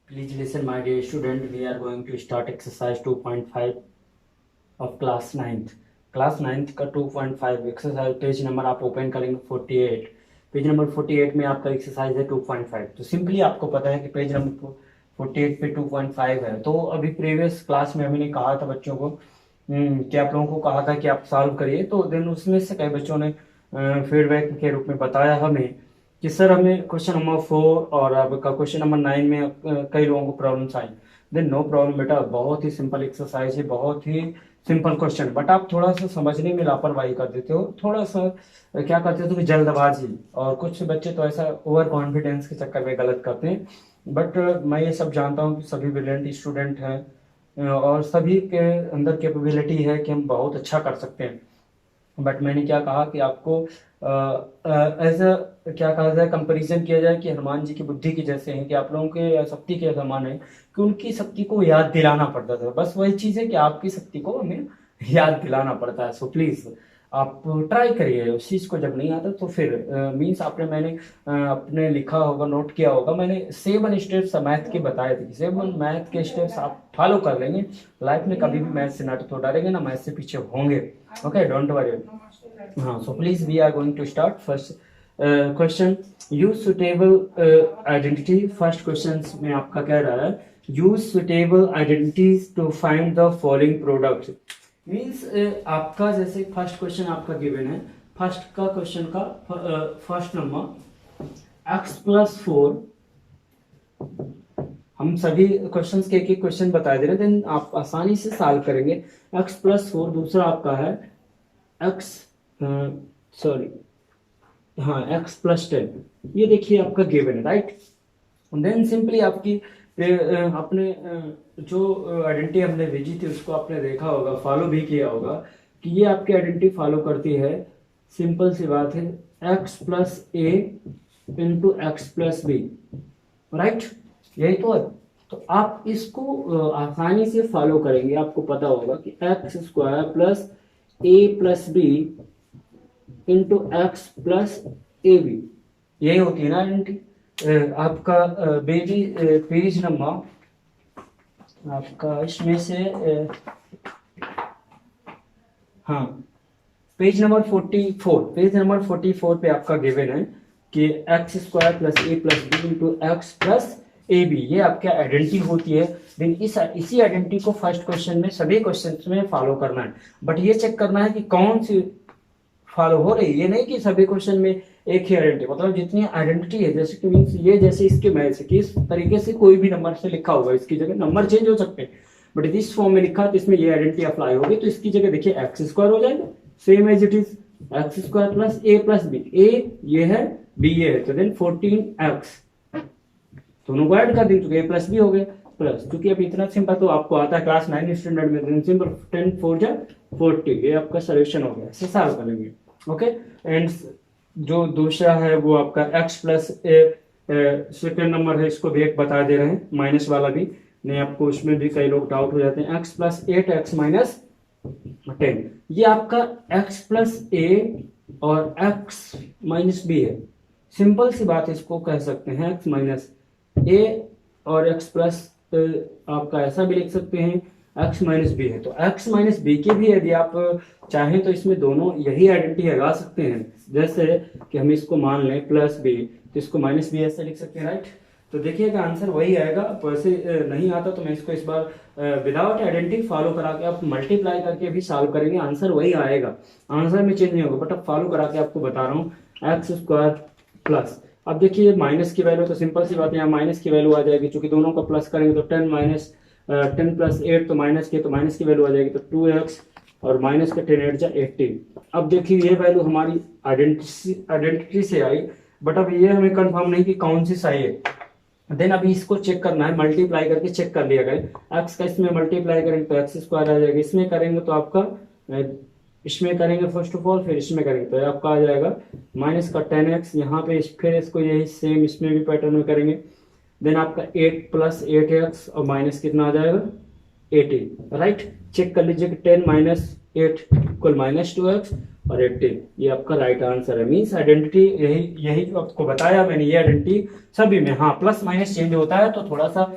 Please listen, my dear student. We are going to start exercise 2.5 of class 9th. Class 9th का 2.5 exercise page number आप open करेंगे 48। Page number 48 में आपका exercise है 2.5। तो simply आपको पता है कि पेज नंबर 48 पे 2.5 है। तो अभी प्रीवियस क्लास में हमने कहा था बच्चों को कि आप लोगों को कहा था कि आप सॉल्व करिए। तो देन उसमें से कई बच्चों ने फीडबैक के रूप में बताया हमें कि सर हमें क्वेश्चन नंबर 4 और आपका क्वेश्चन नंबर 9 में कई लोगों को प्रॉब्लम्स आई। देन नो प्रॉब्लम बेटा, बहुत ही सिंपल एक्सरसाइज है, बहुत ही सिंपल क्वेश्चन, बट आप थोड़ा सा समझने में लापरवाही कर देते हो, थोड़ा सा क्या करते हो कि जल्दबाजी, और कुछ बच्चे तो ऐसा ओवर कॉन्फिडेंस के चक्कर में गलत करते हैं। बट मैं ये सब जानता हूँ कि सभी ब्रिलियंट स्टूडेंट हैं और सभी के अंदर कैपेबिलिटी है कि हम बहुत अच्छा कर सकते हैं। बट मैंने क्या कहा कि आपको एज अ क्या कहा जाए, कंपैरिजन किया जाए कि हनुमान जी की बुद्धि की जैसे हैं कि आप लोगों के शक्ति के समान है कि उनकी शक्ति को याद दिलाना पड़ता था। बस वही चीज़ है कि आपकी शक्ति को हमें याद दिलाना पड़ता है। सो प्लीज़ आप ट्राई करिए उस चीज़ को, जब नहीं आता तो फिर मीन्स आपने मैंने अपने लिखा होगा, नोट किया होगा, मैंने 7 स्टेप्स मैथ के बताए थे। 7 मैथ के स्टेप्स आप फॉलो कर लेंगे, लाइफ में कभी भी मैथ से नट तो डरेंगे ना, मैथ से पीछे होंगे। Okay, don't worry. हाँ, so please we are going to start first question. Use suitable identity. First question में आपका कह रहा है use suitable identities to find the following product. Means आपका जैसे फर्स्ट क्वेश्चन आपका गिवन है, फर्स्ट का क्वेश्चन का फर्स्ट नंबर x+4। हम सभी क्वेश्चंस के एक एक क्वेश्चन बता दे रहे हैं, देन आप आसानी से सॉल्व करेंगे। x+4। दूसरा आपका है x हाँ x+10। ये देखिए आपका गिवन है, राइट। देन सिंपली आपकी अपने जो आइडेंटिटी हमने भेजी थी उसको आपने देखा होगा, फॉलो भी किया होगा कि ये आपकी आइडेंटिटी फॉलो करती है। सिंपल सी बात है, x+a इंटू x+b, राइट, यही तो है। तो आप इसको आसानी से फॉलो करेंगे। आपको पता होगा कि x² plus a plus B into X plus A B, यही होती है ना आइडेंटिटी। आपका बेबी पेज नंबर आपका इसमें से हाँ पेज नंबर 44, पेज नंबर 44 पे आपका गिवन है कि x² plus A plus B into X plus A B, ये आपका आइडेंटिटी होती है। देन इसी आइडेंटिटी को फर्स्ट क्वेश्चन में सभी क्वेश्चंस में फॉलो करना है, बट ये चेक करना है कि कौन सी फॉलो हो रही है। ये नहीं कि सभी क्वेश्चन में एक ही आइडेंटिटी, मतलब जितनी आइडेंटिटी है, जैसे कि मीन्स ये जैसे इसके मैच है कि इस तरीके से कोई भी नंबर से लिखा होगा, इसकी जगह नंबर चेंज हो सकते हैं, बट इस फॉर्म में लिखा तो इसमें ये आइडेंटिटी अप्लाई होगी। तो इसकी जगह देखिए x² हो जाएगा, same as it is x² plus a plus B. A ये है, बी ये है, तो देन 14x दोनों को ऐड कर दी तो a प्लस बी हो गया प्लस, क्योंकि अब इतना सिंपल तो आपको आता है क्लास 9 स्टैंडर्ड में, सिंपल 10 4 जा 40, ये आपका सोल्यूशन हो गया। ऐसे सॉल्व कर लेंगे। ओके, एंड जो दूसरा है वो आपका x प्लस सेकेंड नंबर है, इसको भी एक बता दे रहे हैं, माइनस वाला भी नहीं, आपको उसमें भी कई लोग डाउट हो जाते हैं। x प्लस 8 x माइनस 10, ये आपका x प्लस a और x माइनस b है। सिंपल सी बात, इसको कह सकते हैं x माइनस a और x प्लस आपका ऐसा भी लिख सकते हैं x माइनस बी है। तो x माइनस बी की भी यदि आप चाहें तो इसमें दोनों यही आइडेंटिटी लगा सकते हैं। जैसे कि हम इसको मान लें प्लस बी, तो इसको माइनस बी ऐसे लिख सकते हैं, राइट। तो देखिएगा आंसर वही आएगा। वैसे नहीं आता तो मैं इसको इस बार विदाउट आइडेंटिटी फॉलो करा के आप मल्टीप्लाई करके भी सॉल्व करेंगे, आंसर वही आएगा, आंसर में चेंज नहीं होगा। बट अब फॉलो करा के आपको बता रहा हूँ x² प्लस, अब देखिए माइनस की वैल्यू, तो सिंपल सी बात है, यहाँ माइनस की वैल्यू आ जाएगी, चूंकि दोनों का प्लस करेंगे तो 10 माइनस 10 प्लस 8 तो माइनस की, तो माइनस की वैल्यू आ जाएगी तो 2x और माइनस का 10 8 जा 18। अब देखिए ये वैल्यू हमारी आइडेंटिटी से आई, बट अब ये हमें कंफर्म नहीं कि कौन सी सही है। देन अभी इसको चेक करना है, मल्टीप्लाई करके चेक कर लिया गया। x का इसमें मल्टीप्लाई करेंगे तो x² आ जाएगा, इसमें करेंगे तो आपका इसमें करेंगे फर्स्ट ऑफ ऑल, फिर इसमें करेंगे तो आपका आ जाएगा माइनस का 10x, यहाँ पे फिर इसको यही सेम इसमें भी पैटर्न में करेंगे। देन आपका 8 प्लस 8x और माइनस कितना आ जाएगा 18, राइट। चेक कर लीजिए कि 10 माइनस 8 इक्वल माइनस 2x और 18, ये आपका राइट आंसर है। मीन्स आइडेंटिटी यही यही जो आपको बताया मैंने, ये आइडेंटिटी सभी में, हाँ प्लस माइनस चेंज होता है तो थोड़ा सा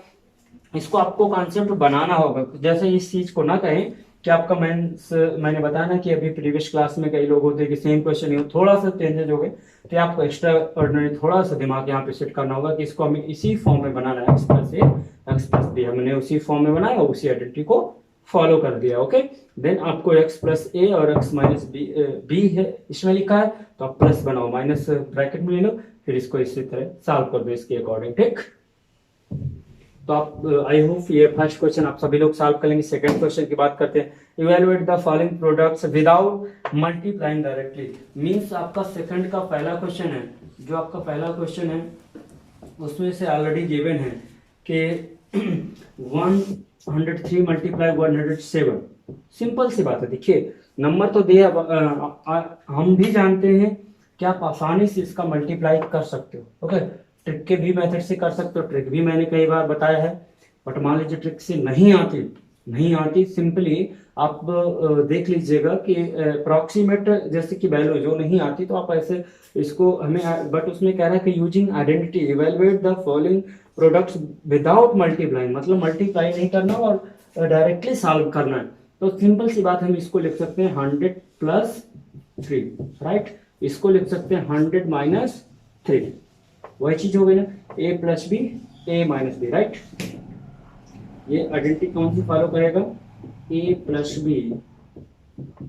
इसको आपको कॉन्सेप्ट बनाना होगा। जैसे इस चीज को ना कहें कि आपका मैंने बताया ना कि अभी प्रीवियस क्लास में कई लोग होते हैं कि सेम क्वेश्चन ही थोड़ा सा चेंजेस हो गए, तो आपको एक्स्ट्रा ऑर्डिनरी थोड़ा सा दिमाग यहाँ पे सेट करना होगा कि इसको हमें इसी फॉर्म में बनाना है, एक्स प्लस ए एक्स प्लस बी, हमने उसी फॉर्म में बनाया, उसी आइडेंटिटी को फॉलो कर दिया। ओके, देन आपको एक्स प्लस ए और एक्स माइनस बी है इसमें लिखा है, तो आप प्लस बनाओ, माइनस ब्रैकेट में ले लो, फिर इसको इसी तरह सॉल्व कर दो इसके अकॉर्डिंग। ठीक, तो आप आई होप ये फर्स्ट क्वेश्चन आप सभी लोग सॉल्व कर लेंगे। सेकंड क्वेश्चन की बात करते हैं, evaluate the following products without multiplying directly. Means आपका सेकंड का पहला क्वेश्चन है, जो आपका पहला क्वेश्चन है उसमें से ऑलरेडी गिवन है कि 103 मल्टीप्लाई 107। सिंपल सी बात है, देखिए नंबर तो दिया, हम भी जानते हैं कि आप आसानी से इसका मल्टीप्लाई कर सकते हो। ओके, ट्रिक के भी मेथड से कर सकते हो, ट्रिक भी मैंने कई बार बताया है, बट मान लीजिए ट्रिक से नहीं आती सिंपली आप देख लीजिएगा कि अप्रोक्सीमेट जैसे कि वैल्यू जो नहीं आती, तो आप ऐसे इसको हमें, बट उसमें कह रहा है कि using identity evaluate the following products without multiplying, मतलब मल्टीप्लाई नहीं करना और डायरेक्टली सॉल्व करना है। तो सिंपल सी बात हम इसको लिख सकते हैं 100 प्लस 3, राइट, इसको लिख सकते हैं 100 माइनस 3, वही चीज हो गई ना, A plus B A minus B, right. ये आइडेंटिटी कौन सी फॉलो करेगा, ए प्लस बी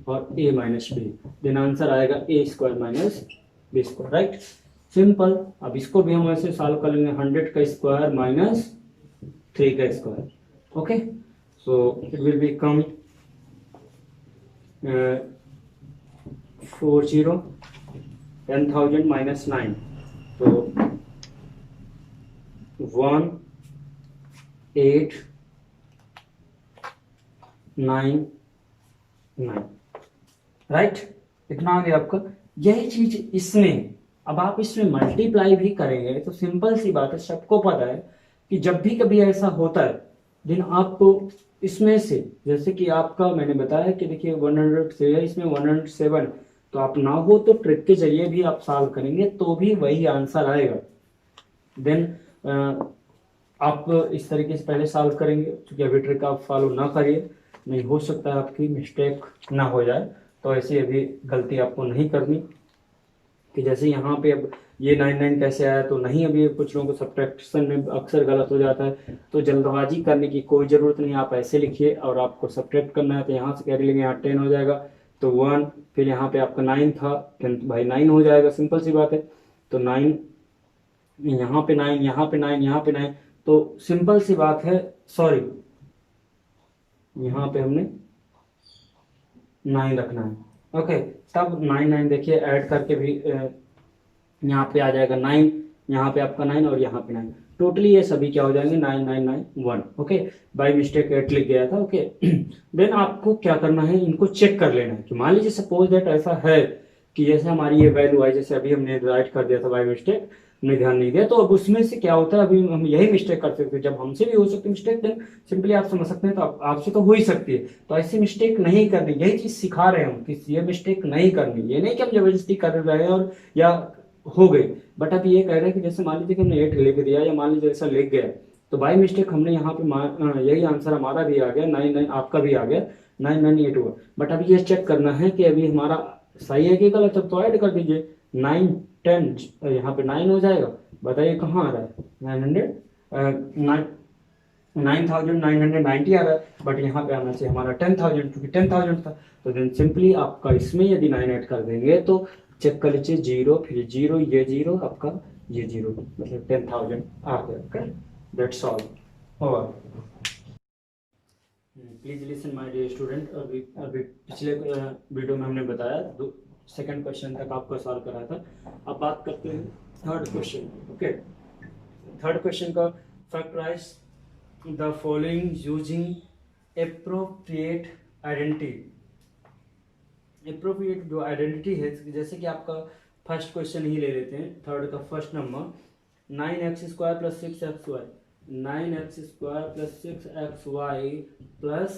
और A minus B, then answer आएगा A square minus B square, right, simple. अब इसको भी हम ऐसे सॉल्व कर लेंगे, 100 का स्क्वायर माइनस 3 का square. Okay, so it will become 40 10,000 minus 9, तो 1 8 9 9, राइट, इतना आ गया आपका। यही चीज इसमें, अब आप इसमें मल्टीप्लाई भी करेंगे तो सिंपल सी बात है, सबको पता है कि जब भी कभी ऐसा होता है देन आपको इसमें से, जैसे कि आपका मैंने बताया कि देखिए 100 से है, इसमें 107, तो आप ना हो तो ट्रिक के जरिए भी आप सॉल्व करेंगे तो भी वही आंसर आएगा। देन आप इस तरीके से पहले सॉल्व करेंगे, क्योंकि अभी ट्रिक आप फॉलो ना करिए, नहीं हो सकता है आपकी मिस्टेक ना हो जाए, तो ऐसी अभी गलती आपको नहीं करनी कि जैसे यहाँ पे अब ये 99 कैसे आया, तो नहीं, अभी कुछ लोगों को सब्ट्रैक्शन में अक्सर गलत हो जाता है, तो जल्दबाजी करने की कोई ज़रूरत नहीं, आप ऐसे लिखिए और आपको सब्ट्रैक्ट करना है, तो यहाँ से कैरी लेंगे, यहाँ 10 हो जाएगा, तो 1, फिर यहाँ पे आपका 9 था, 10 भाई 9 हो जाएगा, सिंपल सी बात है, तो 9 यहाँ पे 9 यहाँ पे 9 यहाँ पे 9, तो सिंपल सी बात है, सॉरी यहाँ पे हमने 9 रखना है। ओके, तब 9 9 देखिए ऐड करके भी यहाँ पे आ जाएगा 9, यहाँ पे आपका 9 और यहाँ पे 9, टोटली ये सभी क्या हो जाएंगे 9 9 9 1। ओके, बाय मिस्टेक 8 लिख गया था। ओके, देन आपको क्या करना है, इनको चेक कर लेना है कि मान लीजिए सपोज दैट ऐसा है कि जैसे हमारी ये वैल्यू आई, जैसे अभी हमने राइट कर दिया था बाय मिस्टेक, हमने ध्यान नहीं दिया, तो अब उसमें से क्या होता है, अभी हम यही मिस्टेक कर सकते हैं, जब हमसे भी हो सकती है मिस्टेक, देन सिंपली आप समझ सकते हैं, तो आपसे तो हो ही सकती है, तो ऐसी मिस्टेक नहीं करनी, यही चीज सिखा रहे हैं हम कि ये मिस्टेक नहीं करनी, ये नहीं कि हम जबरदस्ती कर रहे हैं और या हो गई, बट अब ये कह रहे हैं कि जैसे मान लीजिए कि हमने 8 लिख दिया या मान लीजिए ऐसा लिख गया, तो बाई मिस्टेक हमने यहाँ पे यही आंसर हमारा भी आ गया 9 9, आपका भी आ गया 9 9 8 हुआ, बट अभी ये चेक करना है कि अभी हमारा सही है कि गलत है, तो ऐड कर दीजिए 9 10, यहाँ पे 9 हो जाएगा, बताइए कहाँ आ रहा है 9,990 आ रहा है, बट यहाँ पे आना चाहिए हमारा 10,000, क्योंकि 10,000 था, तो देन सिंपली आपका इसमें यदि 9 ऐड कर देंगे तो चेक कर लीजिए 0 फिर 0 ये 0 आपका ये 0, मतलब 10,000 आ गया। Okay, that's all. और please listen my dear student, अभी अभी पिछले वीडियो में हमने बताया सेकंड क्वेश्चन तक आपको सॉल्व करा था, अब बात करते हैं third question. Okay, third question का factorise the following using appropriate identity. Appropriate जो आइडेंटिटी है, जैसे कि आपका फर्स्ट क्वेश्चन ही ले लेते हैं, थर्ड का first number 9x² plus 6xy, 9x² plus 6xy plus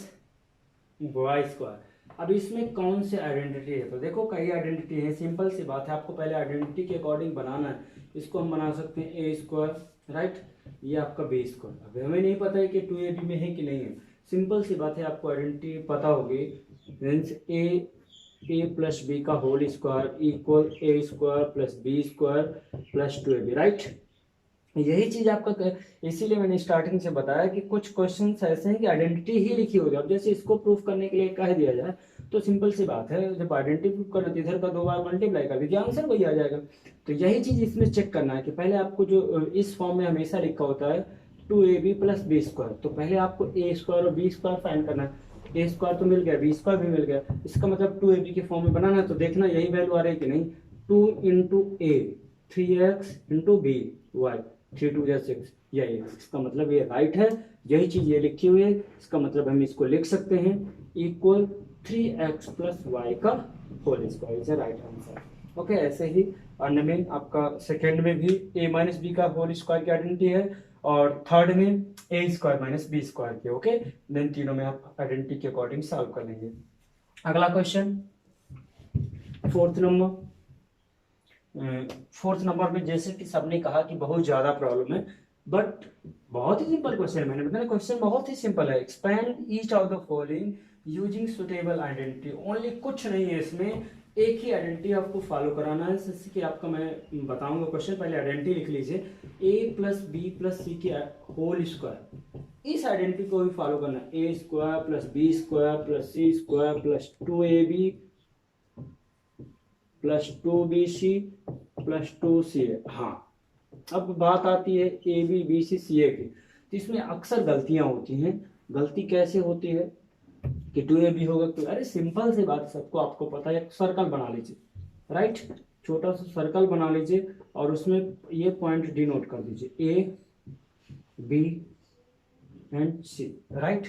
Y square. अब इसमें कौन से आइडेंटिटी है, तो देखो कई आइडेंटिटी है, सिंपल सी बात है, आपको पहले आइडेंटिटी के अकॉर्डिंग बनाना है। इसको हम बना सकते हैं a स्क्वायर, राइट, ये आपका बी स्क्वायर। अभी हमें नहीं पता है कि 2ab में है कि नहीं है, सिंपल सी बात है, आपको आइडेंटिटी पता होगी, मीन्स ए प्लस बी का whole square equal A square plus B square plus 2ab, right. यही चीज आपका, इसीलिए मैंने स्टार्टिंग से बताया कि कुछ क्वेश्चंस ऐसे हैं कि आइडेंटिटी ही लिखी होगी। अब जैसे इसको प्रूफ करने के लिए कह दिया जाए तो सिंपल सी बात है, जब आइडेंटिटी प्रूफ करना तो इधर का 2 बार मल्टीप्लाई कर दीजिए, आंसर वही आ जाएगा। तो यही चीज इसमें चेक करना है कि पहले आपको जो इस फॉर्म में हमेशा लिखा होता है 2ab प्लस बी स्क्वायर, तो पहले आपको ए स्क्वायर और बी स्क्वायर फाइंड करना है। ए स्क्वायर तो मिल गया, बी स्क्वायर भी मिल गया, इसका मतलब 2ab के फॉर्म में बनाना है, तो देखना यही वैल्यू आ रही है कि नहीं। 2 इंटू ए 3x इंटू बी वाई, 3 2 जा 6, यही है। इसका मतलब ये राइट है, यही चीज ये लिखी हुई है, इसका मतलब हम इसको लिख सकते हैं इक्वल 3x प्लस वाई का whole square, is right answer. Okay, ऐसे ही अन्य में आपका सेकेंड में भी a माइनस बी का होल स्क्वायर की आइडेंटिटी है, और थर्ड में a square minus B square की। ओके, देन तीनों में आप आइडेंटिटी के अकॉर्डिंग सॉल्व कर लेंगे। अगला question fourth number. Fourth number में जैसे कि सबने कहा कि बहुत ज्यादा प्रॉब्लम है, बट बहुत ही सिंपल क्वेश्चन है। मैंने बताया क्वेश्चन बहुत ही सिंपल है। Expand each of the following using suitable identity, only कुछ नहीं है इसमें, एक ही आइडेंटिटी आपको फॉलो कराना है। जैसे कि आपका मैं बताऊंगा क्वेश्चन, पहले आइडेंटिटी लिख लीजिए, ए प्लस बी प्लस सी की होल स्क्वायर, इस आइडेंटिटी को भी फॉलो करना है। A square plus B square plus C square plus 2ab plus 2bc plus 2ca। हाँ, अब बात आती है ए बी बी सी सी ए की, तो इसमें अक्सर गलतियां होती हैं। गलती कैसे होती है कि 2ab होगा, तो अरे सिंपल सी बात, सबको आपको पता है, सर्कल बना लीजिए, राइट। छोटा सा सर्कल बना लीजिए और उसमें ये पॉइंट डिनोट कर दीजिए, A B and C, right.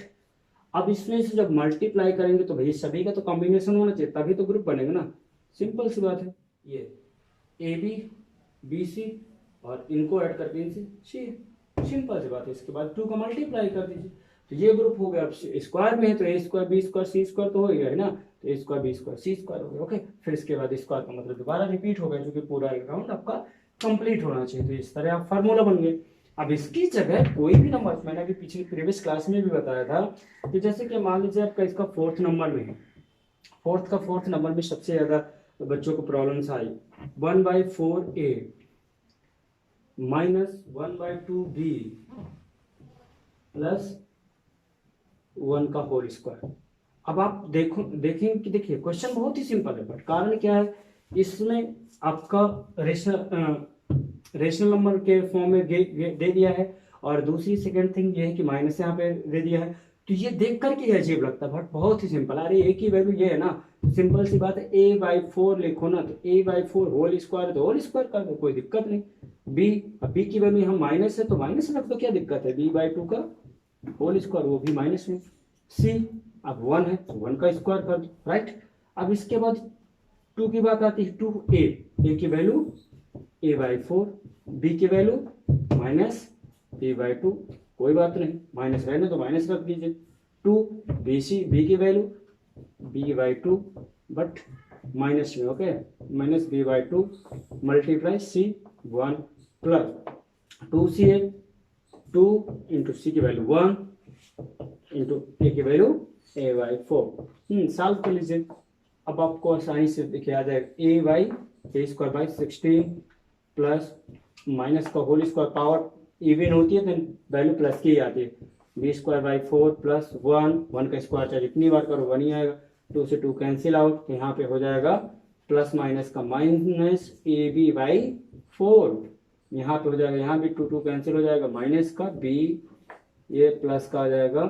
अब इसमें से जब मल्टीप्लाई करेंगे तो भाई सभी का तो कॉम्बिनेशन होना चाहिए, तभी तो ग्रुप बनेगा ना, सिंपल सी बात है। ये ए बी बी सी और इनको ऐड करके इनसे सी, सिंपल सी बात है। इसके बाद 2 का मल्टीप्लाई कर दीजिए, तो ये ग्रुप हो गया। अब स्क्वायर में है तो ए स्क्वायर बी स्क्वायर सी स्क्वायर तो हो गया है ना, तो ए स्क्वायर बी स्क्वायर सी स्क्वायर हो गया। ओके, फिर इसके बाद स्क्वायर का मतलब दोबारा रिपीट हो गया, जो कि पूरा राउंड आपका कंप्लीट होना चाहिए। तो इस तरह आप फार्मूला बन गए। अब इसकी जगह कोई भी नंबर, मैंने अभी पिछले प्रीवियस क्लास में भी बताया था कि जैसे कि मान लीजिए आपका इसका फोर्थ नंबर में है, फोर्थ नंबर में सबसे ज्यादा बच्चों को प्रॉब्लम्स आई, 1/4a माइनस 1/2b प्लस 1 का होल स्क्वायर। अब आप देखें कि देखिए क्वेश्चन बहुत ही सिंपल है, बट कारण क्या है, इसमें आपका रेशनल नंबर के फॉर्म में दे दिया है, और दूसरी सेकंड थिंग ये है कि माइनस यहाँ पे दे दिया है। तो ये देख करके अजीब लगता है, बट बहुत ही सिंपल। अरे एक ही वैल्यू ये है ना, सिंपल सी बात है, a/4 लिखो ना, तो a/4 होल स्क्वायर तो होल स्क्वायर कर दो, कोई दिक्कत नहीं। बी की वैल्यू हम माइनस है तो माइनस रख दो, क्या दिक्कत है, b/2 का होल स्क्वायर, वो भी माइनस में। सी अब 1 है तो 1 का स्क्वायर कर दो, राइट। अब इसके बाद 2 की बात आती है, 2a, a की वैल्यू a/4, b की वैल्यू माइनस b/2, कोई बात नहीं, माइनस रहने तो माइनस रख दीजिए। 2bc, b की वैल्यू b/2 बट माइनस में, okay, minus b/2 multiply c 1 plus 2ca, 2 into C की वैल्यू 1 इंटू ए की वैल्यू a/4। सॉल्व कर लीजिए। अब आपको आसानी से देखिए आ जाएगा a/16 प्लस माइनस का होल स्क्वायर, पावर इवन होती है तो वैल्यू प्लस की आती है, b/4 प्लस 1 का स्क्वायर चाहे जितनी बार करो 1 ही आएगा। 2 से 2 कैंसिल आउट, तो यहाँ पे हो जाएगा प्लस माइनस का माइनस ab/4, यहाँ पे हो जाएगा, यहाँ भी 2 कैंसिल हो जाएगा, माइनस का b, ये प्लस का आ जाएगा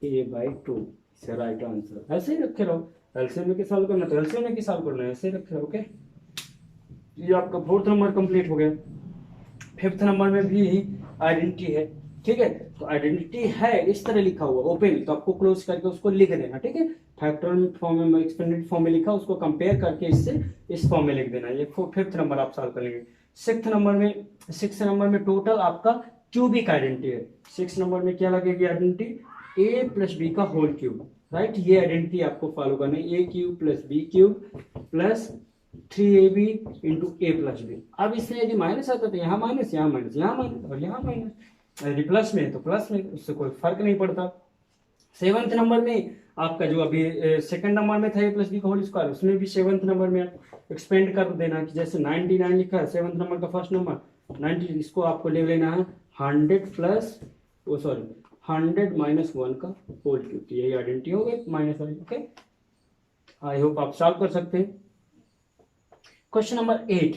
a/2, इसे राइट आंसर। ऐसे ही रखे रहो, एलसीएम में सॉल्व करना तो एलसीएम में सॉल्व करना है, ऐसे ही रखे रहो। ओके, ये आपका फोर्थ नंबर कंप्लीट हो गया। फिफ्थ नंबर में भी आइडेंटिटी है, ठीक है। तो आइडेंटिटी है इस तरह लिखा हुआ ओपन, तो आपको क्लोज करके उसको लिख देना, ठीक है। फैक्टोरियल फॉर्म में, एक्सपेंडेड फॉर्म में लिखा, उसको कंपेयर करके इससे इस फॉर्म में लिख देना। ये फिफ्थ नंबर आप सॉल्व कर लेंगे। सिक्स नंबर में टोटल आपका क्यूबिक आइडेंटिटी है। 6 नंबर में क्या लगेगी आइडेंटिटी, a प्लस बी का होल क्यूब, राइट। ये आइडेंटिटी आपको फॉलो करना है, a³ plus b³ plus 3ab into a plus b. अब इसमें यदि माइनस आता तो यहाँ माइनस, यहाँ माइनस, यहाँ माइनस और यहाँ माइनस, यदि प्लस में है तो प्लस में, उससे कोई फर्क नहीं पड़ता। 7th नंबर में आपका जो अभी सेकंड नंबर में था ए प्लस बी का होल स्क्वायर, उसमें भी 7th नंबर में एक्सपेंड कर देना कि जैसे 99 लिखा है 7th नंबर का फर्स्ट नंबर 90, इसको आपको ले लेना है 100 प्लस वो सॉरी 100 माइनस 1 का होल क्यूब। यही आइडेंटिटी हो गई माइनस वाली। ओके, आई होप आप सॉल्व कर सकते हैं। क्वेश्चन नंबर 8,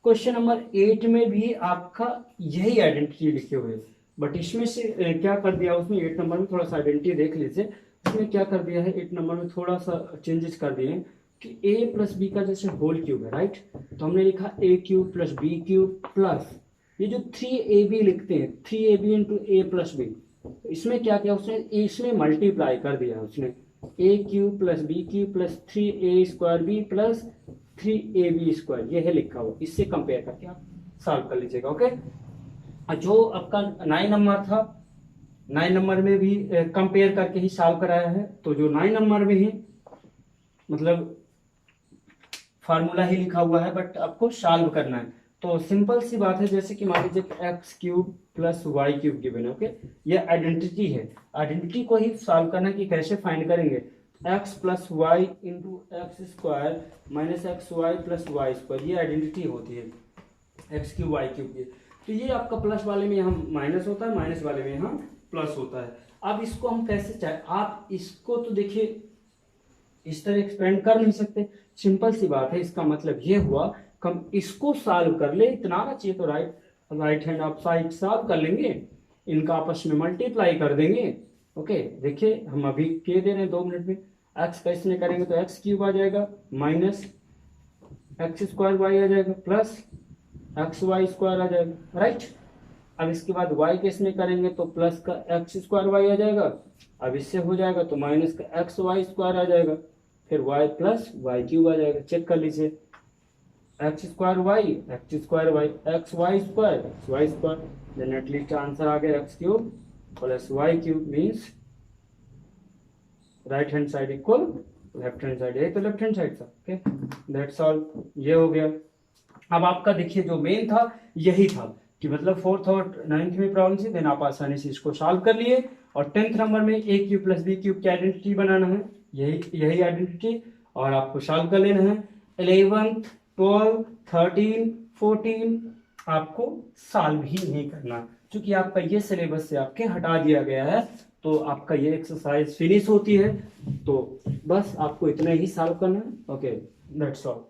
क्वेश्चन नंबर 8 में भी आपका यही आइडेंटिटी लिखे हुए, बट इसमें से क्या कर दिया उसमें 8 नंबर में थोड़ा सा आइडेंटिटी देख लीजिए। उसमें क्या कर दिया है 8 नंबर में थोड़ा सा चेंजेस कर दिए हैं कि a प्लस बी का जैसे होल क्यूब है, राइट, तो हमने लिखा a cube plus b cube plus ये जो 3ab लिखते हैं 3ab इंटू ए प्लस बी, इसमें क्या किया उसने, इसमें मल्टीप्लाई कर दिया उसने a cube plus b cube plus 3a square b plus 3ab square, ये है लिखा हुआ। इससे कंपेयर करके आप सॉल्व कर लीजिएगा। ओके, जो आपका 9 नंबर था 9 नंबर में भी कंपेयर करके ही सॉल्व कराया है, तो जो 9 नंबर में ही मतलब फार्मूला ही लिखा हुआ है बट आपको सॉल्व करना है। तो सिंपल सी बात है, जैसे कि मान लीजिए x cube plus Y cube given है। ओके, ये आइडेंटिटी है, आइडेंटिटी को ही सॉल्व करना कि कैसे फाइंड करेंगे। X plus y into x square minus x y plus Y square, ये आइडेंटिटी होती है एक्स क्यूब वाई क्यूब की। तो ये आपका प्लस वाले में यहाँ माइनस होता है, माइनस वाले में यहाँ प्लस होता है। अब इसको हम कैसे चाहे, आप इसको तो देखिए इस तरह एक्सपेंड कर नहीं सकते, सिंपल सी बात है। इसका मतलब ये हुआ हम इसको सॉल्व कर ले, इतना आना चाहिए, तो राइट हैंड आप साइड सॉल्व कर लेंगे, इनका आपस में मल्टीप्लाई कर देंगे। ओके, देखिए हम अभी के दे रहे हैं 2 मिनट में, एक्स का इसमें करेंगे तो एक्स क्यूब आ जाएगा माइनस एक्स स्क्वायर वाई आ जाएगा प्लस एक्स वाई स्क्वायर आ जाएगा, राइट। अब इसके बाद y के इसमें करेंगे तो प्लस का एक्स स्क्वायर वाई आ जाएगा, अब इससे हो जाएगा तो माइनस का एक्स वाई स्क्वायर आ जाएगा, फिर y प्लस वाई क्यूब आ जाएगा। चेक कर लीजिए, X square Y X Y square, then at least answer आ गया X cube plus Y cube means right hand side equal left hand side, यही तो लेफ्ट हैंड साइड था। ओके, दैट्स ऑल, ये हो गया। अब आपका देखिए जो मेन था यही था कि मतलब 4th और 9th में प्रॉब्लम थी, देन आप आसानी से इसको सॉल्व कर लिए। और 10th नंबर में a cube plus b cube की आइडेंटिटी बनाना है, यही आइडेंटिटी, और आपको सॉल्व कर लेना है। 11th 12 13 14 आपको सॉल्व ही नहीं करना, क्योंकि आपका ये सिलेबस से आपके हटा दिया गया है, तो आपका ये एक्सरसाइज फिनिश होती है। तो बस आपको इतना ही सॉल्व करना है। Okay, that's all.